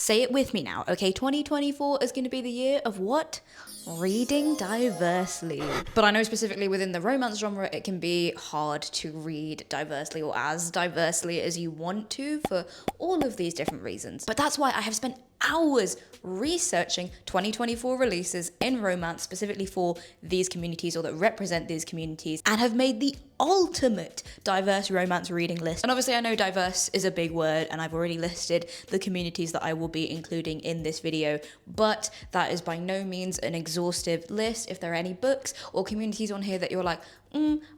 Say it with me now, okay? 2024 is going to be the year of what? Reading diversely. But I know specifically within the romance genre, it can be hard to read diversely or as diversely as you want to for all of these different reasons. But that's why I have spent hours researching 2024 releases in romance specifically for these communities or that represent these communities and have made the ultimate diverse romance reading list. And obviously I know diverse is a big word and I've already listed the communities that I will be including in this video, but that is by no means an exhaustive list. If there are any books or communities on here that you're like,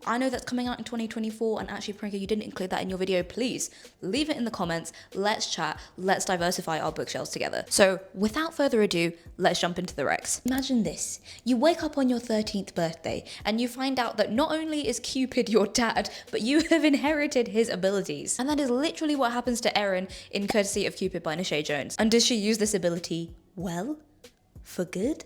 I know that's coming out in 2024 and actually Priyanka, you didn't include that in your video, please leave it in the comments. Let's chat, let's diversify our bookshelves together. So without further ado, let's jump into the Rex. Imagine this, you wake up on your 13th birthday and you find out that not only is Cupid your dad, but you have inherited his abilities. And that is literally what happens to Erin in Courtesy of Cupid by Nishay Jones. And does she use this ability well? For good?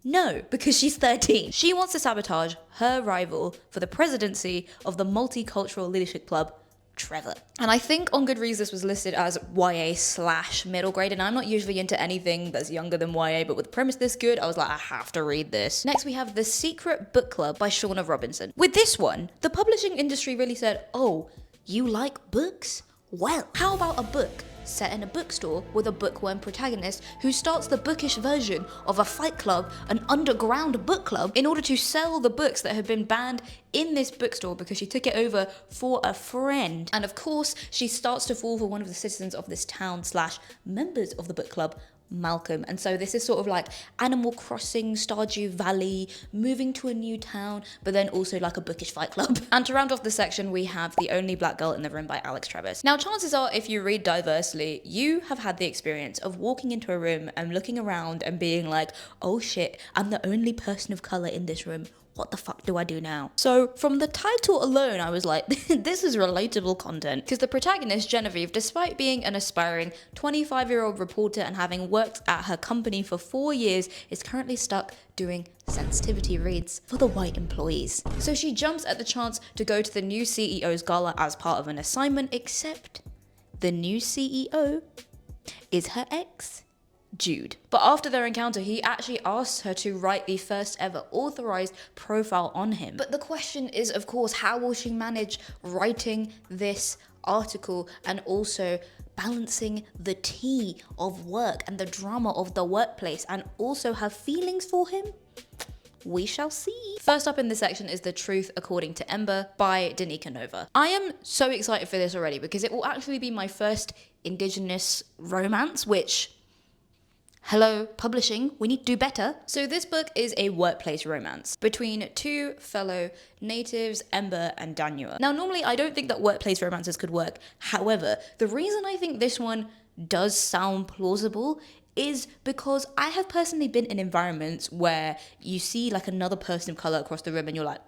No, because she's 13. She wants to sabotage her rival for the presidency of the Multicultural Leadership Club, Trevor. And I think on Goodreads this was listed as YA/middle grade, and I'm not usually into anything that's younger than YA, but with the premise this good, I was like, I have to read this. Next we have The Secret Book Club by Shauna Robinson. With this one, the publishing industry really said, oh, you like books? Well, how about a book set in a bookstore with a bookworm protagonist who starts the bookish version of a fight club, an underground book club, in order to sell the books that have been banned in this bookstore because she took it over for a friend. And of course, she starts to fall for one of the citizens of this town / members of the book club, Malcolm. And so this is sort of like Animal Crossing, Stardew Valley, moving to a new town, but then also like a bookish fight club. And to round off the section, we have The Only Black Girl in the Room by Alex Travis. Now, chances are, if you read diversely, you have had the experience of walking into a room and looking around and being like, oh shit, I'm the only person of color in this room. What the fuck do I do now? So from the title alone, I was like, this is relatable content. Because the protagonist, Genevieve, despite being an aspiring 25-year-old reporter and having worked at her company for 4 years, is currently stuck doing sensitivity reads for the white employees. So she jumps at the chance to go to the new CEO's gala as part of an assignment, except the new CEO is her ex, Jude. But after their encounter, he actually asks her to write the first ever authorized profile on him. But the question is, of course, how will she manage writing this article and also balancing the tea of work and the drama of the workplace and also have feelings for him? We shall see. First up in this section is The Truth According to Ember by Danica Nova. I am so excited for this already because it will actually be my first Indigenous romance, which, hello, publishing, we need to do better. So this book is a workplace romance between two fellow natives, Ember and Danua. Now, normally I don't think that workplace romances could work. However, the reason I think this one does sound plausible is because I have personally been in environments where you see like another person of color across the room and you're like,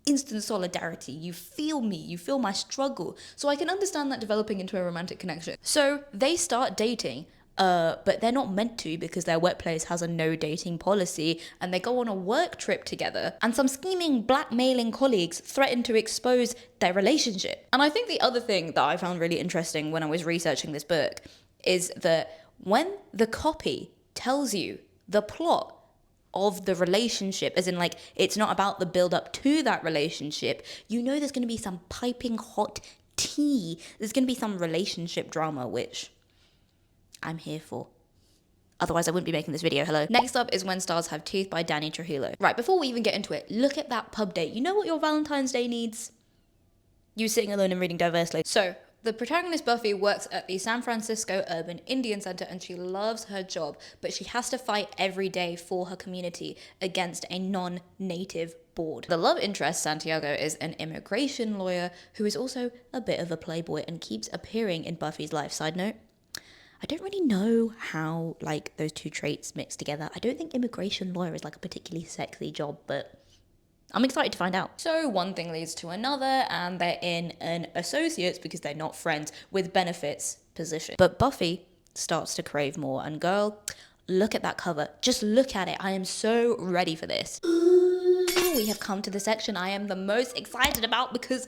instant solidarity. You feel me, you feel my struggle. So I can understand that developing into a romantic connection. So they start dating, but they're not meant to because their workplace has a no dating policy, and they go on a work trip together and some scheming blackmailing colleagues threaten to expose their relationship. And I think the other thing that I found really interesting when I was researching this book is that when the copy tells you the plot of the relationship, as in like it's not about the build up to that relationship, you know there's going to be some piping hot tea, there's going to be some relationship drama, which I'm here for. Otherwise I wouldn't be making this video, hello. Next up is When Stars Have Teeth by Danny Trujillo. Right, before we even get into it, look at that pub date. You know what your Valentine's Day needs? You sitting alone and reading diversely. So, the protagonist Buffy works at the San Francisco Urban Indian Center and she loves her job, but she has to fight every day for her community against a non-native board. The love interest, Santiago, is an immigration lawyer who is also a bit of a playboy and keeps appearing in Buffy's life. Side note, I don't really know how like those two traits mix together. I don't think immigration lawyer is like a particularly sexy job, but I'm excited to find out. So one thing leads to another and they're in an associates, because they're not friends, with benefits position. But Buffy starts to crave more, and girl, look at that cover. Just look at it. I am so ready for this. Ooh, we have come to the section I am the most excited about because,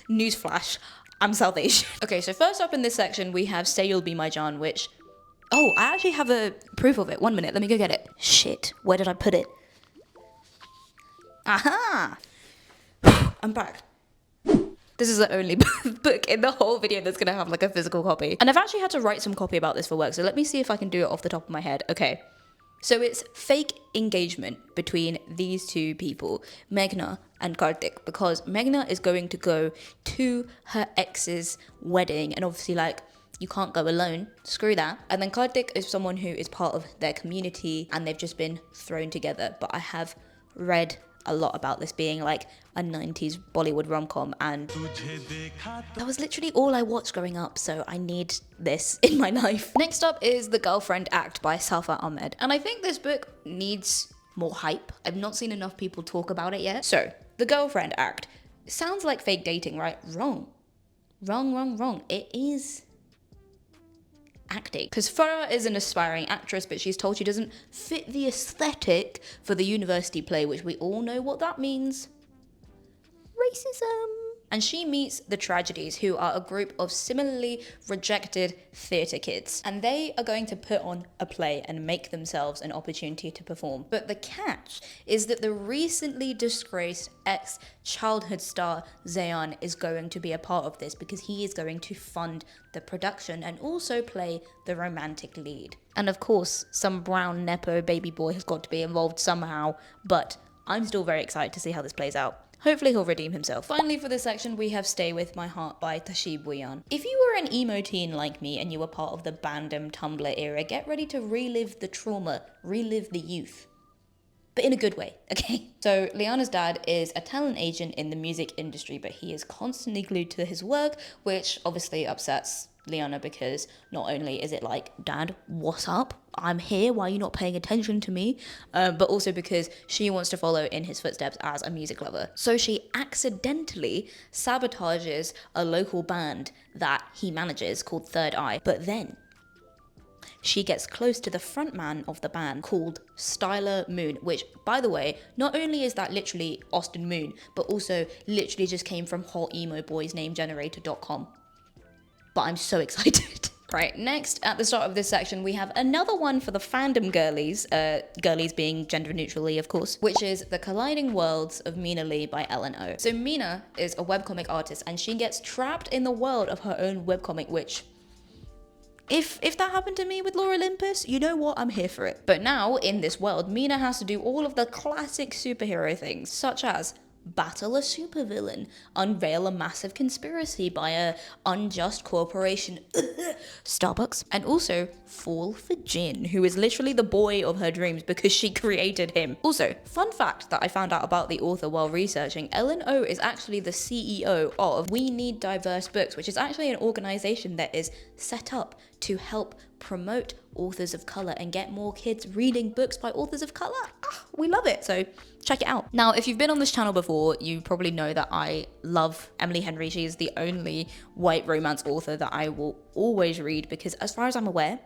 newsflash, I'm South Asian. Okay, so first up in this section we have Say You'll Be My John, which Oh, I actually have a proof of it. 1 minute, let me go get it. Shit, where did I put it? Aha! I'm back. This is the only book in the whole video that's gonna have like a physical copy. And I've actually had to write some copy about this for work, so let me see if I can do it off the top of my head. Okay. So it's fake engagement between these two people, Meghna and Karthik, because Meghna is going to go to her ex's wedding, and obviously like, you can't go alone, screw that. And then Karthik is someone who is part of their community and they've just been thrown together. But I have read a lot about this being like a 90s Bollywood rom-com, and that was literally all I watched growing up, so I need this in my life. Next up is The Girlfriend Act by Safa Ahmed, and I think this book needs more hype. I've not seen enough people talk about it yet. So, The Girlfriend Act sounds like fake dating, right? Wrong. Wrong. It is acting, because Farah is an aspiring actress, but she's told she doesn't fit the aesthetic for the university play, which we all know what that means. Racism. And she meets the Tragedies, who are a group of similarly rejected theatre kids. And they are going to put on a play and make themselves an opportunity to perform. But the catch is that the recently disgraced ex-childhood star Zayan is going to be a part of this, because he is going to fund the production and also play the romantic lead. And of course, some brown Nepo baby boy has got to be involved somehow, but I'm still very excited to see how this plays out. Hopefully he'll redeem himself. Finally, for this section, we have Stay With My Heart by Tashi Bhuyan. If you were an emo teen like me and you were part of the Bandom Tumblr era, get ready to relive the trauma, relive the youth. But in a good way, okay? So Liana's dad is a talent agent in the music industry, but he is constantly glued to his work, which obviously upsets Liana, because not only is it like, Dad, what's up? I'm here, why are you not paying attention to me? But also because she wants to follow in his footsteps as a music lover. So she accidentally sabotages a local band that he manages called Third Eye. But then she gets close to the frontman of the band called Styler Moon, which, by the way, not only is that literally Austin Moon, but also literally just came from hotemoboysnamegenerator.com. But I'm so excited. Right, next, at the start of this section, we have another one for the fandom girlies, girlies being gender neutrally, of course, which is The Colliding Worlds of Mina Lee by Ellen O. So Mina is a webcomic artist, and she gets trapped in the world of her own webcomic, which, if that happened to me with Lore Olympus, you know what, I'm here for it. But now, in this world, Mina has to do all of the classic superhero things, such as battle a supervillain, unveil a massive conspiracy by a unjust corporation, Starbucks, and also fall for Jin, who is literally the boy of her dreams because she created him. Also, fun fact that I found out about the author while researching, Ellen O is actually the CEO of We Need Diverse Books, which is actually an organization that is set up to help promote authors of color and get more kids reading books by authors of color. We love it, so check it out. Now, if you've been on this channel before, you probably know that I love Emily Henry. She is the only white romance author that I will always read, because as far as I'm aware,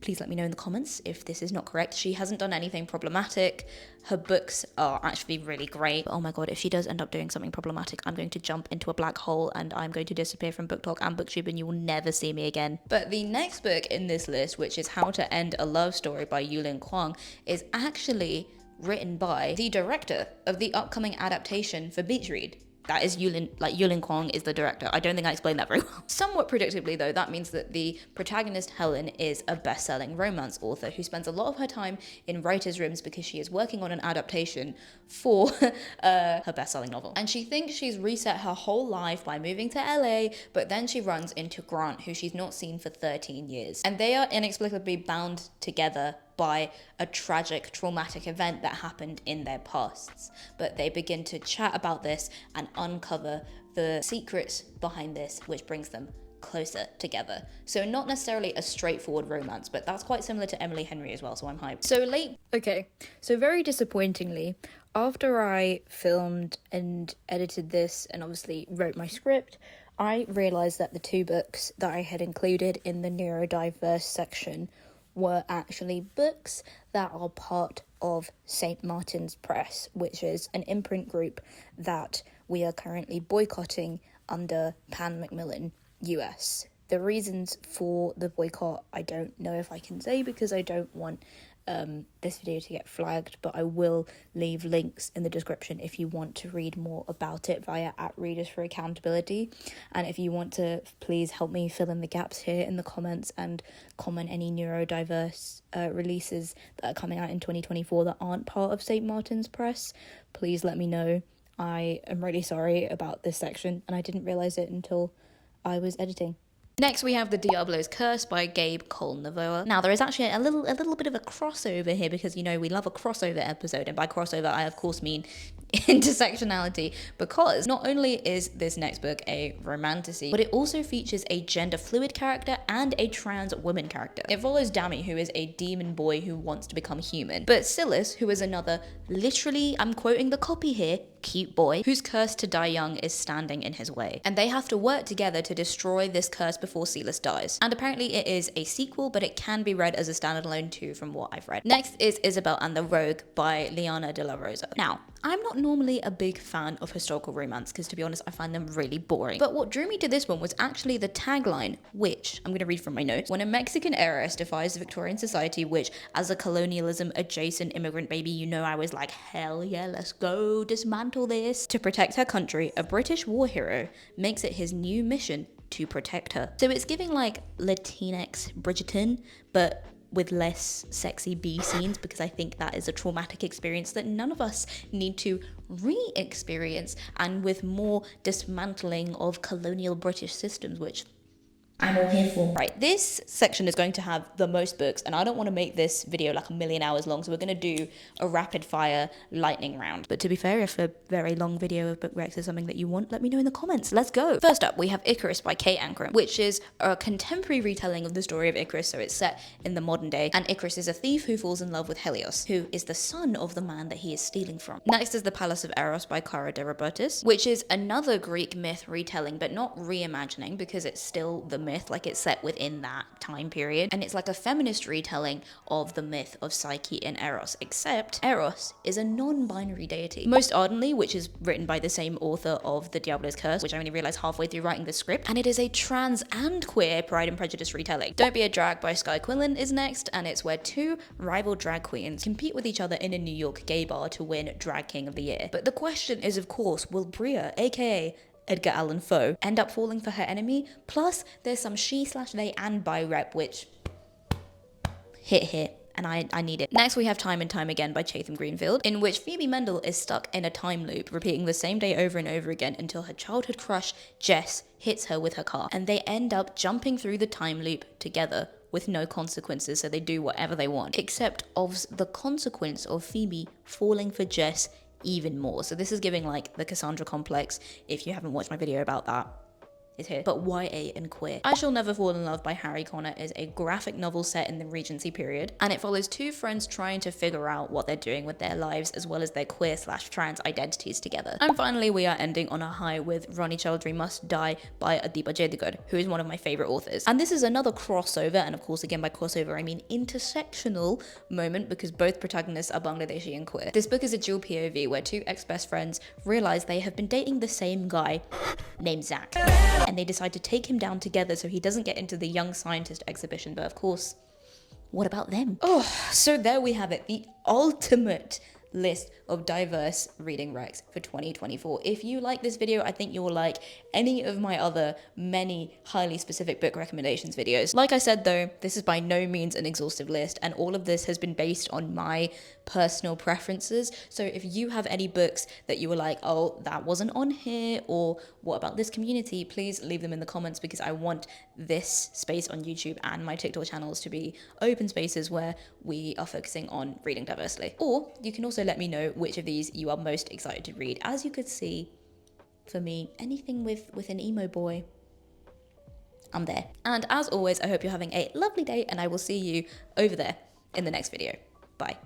please let me know in the comments if this is not correct, she hasn't done anything problematic. Her books are actually really great. But oh my god, if she does end up doing something problematic, I'm going to jump into a black hole and I'm going to disappear from BookTok and BookTube and you will never see me again. But the next book in this list, which is How to End a Love Story by Yulin Kwang, is actually written by the director of the upcoming adaptation for Beach Read. That is Yulin Kwang is the director. I don't think I explained that very well. Somewhat predictably though, that means that the protagonist Helen is a best-selling romance author who spends a lot of her time in writer's rooms because she is working on an adaptation for her best-selling novel. And she thinks she's reset her whole life by moving to LA, but then she runs into Grant, who she's not seen for 13 years. And they are inexplicably bound together by a tragic, traumatic event that happened in their pasts. But they begin to chat about this and uncover the secrets behind this, which brings them closer together. So not necessarily a straightforward romance, but that's quite similar to Emily Henry as well, so I'm hyped. So very disappointingly, after I filmed and edited this and obviously wrote my script, I realised that the two books that I had included in the Neurodiverse section were actually books that are part of St. Martin's Press, which is an imprint group that we are currently boycotting under Pan Macmillan US. The reasons for the boycott, I don't know if I can say because I don't want this video to get flagged, but I will leave links in the description if you want to read more about it via @Readers for Accountability. And if you want to, please help me fill in the gaps here in the comments and comment any neurodiverse releases that are coming out in 2024 that aren't part of St. Martin's Press. Please let me know. I am really sorry about this section, and I didn't realise it until I was editing. Next, we have The Diablo's Curse by Gabe Cole-Navoa. Now, there is actually a little bit of a crossover here because, you know, we love a crossover episode. And by crossover, I, of course, mean intersectionality, because not only is this next book a romantasy, but it also features a gender fluid character and a trans woman character. It follows Dami, who is a demon boy who wants to become human, but Silas, who is another, literally, I'm quoting the copy here, cute boy, whose curse to die young is standing in his way. And they have to work together to destroy this curse before Silas dies. And apparently it is a sequel, but it can be read as a standalone too from what I've read. Next is Isabel and the Rogue by Liana de la Rosa. Now, I'm not normally a big fan of historical romance because, to be honest, I find them really boring. But what drew me to this one was actually the tagline, which I'm going to read from my notes. When a Mexican heiress defies Victorian society, which as a colonialism adjacent immigrant baby, you know, I was like, hell yeah, let's go dismantle this. To protect her country, a British war hero makes it his new mission to protect her. So it's giving like Latinx Bridgerton, but with less sexy B scenes, because I think that is a traumatic experience that none of us need to re-experience, and with more dismantling of colonial British systems, which I'm all here for. Right, this section is going to have the most books, and I don't want to make this video like a million hours long, so we're going to do a rapid fire lightning round. But to be fair, if a very long video of book recs is something that you want, let me know in the comments. Let's go. First up, we have Icarus by Kate Ankrum, which is a contemporary retelling of the story of Icarus, so it's set in the modern day, and Icarus is a thief who falls in love with Helios, who is the son of the man that he is stealing from. Next is The Palace of Eros by Cara de Robertis, which is another Greek myth retelling, but not reimagining, because it's still the myth, like it's set within that time period, and it's like a feminist retelling of the myth of Psyche and Eros, except Eros is a non-binary deity. Most Ardently, which is written by the same author of The Diablo's Curse, which I only realized halfway through writing the script, and it is a trans and queer Pride and Prejudice retelling. Don't Be a Drag by Sky Quinlan is next, and it's where two rival drag queens compete with each other in a New York gay bar to win Drag King of the Year. But the question is, of course, will Bria, aka Edgar Allan Poe, end up falling for her enemy? Plus, there's some she/they and bi rep, which hit, and I need it. Next, we have Time and Time Again by Chatham Greenfield, in which Phoebe Mendel is stuck in a time loop, repeating the same day over and over again until her childhood crush, Jess, hits her with her car, and they end up jumping through the time loop together with no consequences, so they do whatever they want, except of the consequence of Phoebe falling for Jess even more. So this is giving like the Cassandra complex. If you haven't watched my video about that, is here. But YA and queer. I Shall Never Fall in Love by Harry Connor is a graphic novel set in the Regency period, and it follows two friends trying to figure out what they're doing with their lives, as well as their queer/trans identities together. And finally, we are ending on a high with Ronnie Chowdhury Must Die by Adiba Jadigar, who is one of my favorite authors. And this is another crossover, and of course, again, by crossover, I mean intersectional moment, because both protagonists are Bangladeshi and queer. This book is a dual POV where two ex-best friends realize they have been dating the same guy named Zach, and they decide to take him down together so he doesn't get into the Young Scientist exhibition. But of course, what about them? Oh, so there we have it, the ultimate list of diverse reading recs for 2024. If you like this video, I think you'll like any of my other many highly specific book recommendations videos. Like I said though, this is by no means an exhaustive list, and all of this has been based on my personal preferences. So if you have any books that you were like, oh, that wasn't on here, or what about this community, please leave them in the comments, because I want this space on YouTube and my TikTok channels to be open spaces where we are focusing on reading diversely. Or you can also let me know which of these you are most excited to read. As you could see, for me, anything with an emo boy, I'm there. And as always, I hope you're having a lovely day, and I will see you over there in the next video. Bye.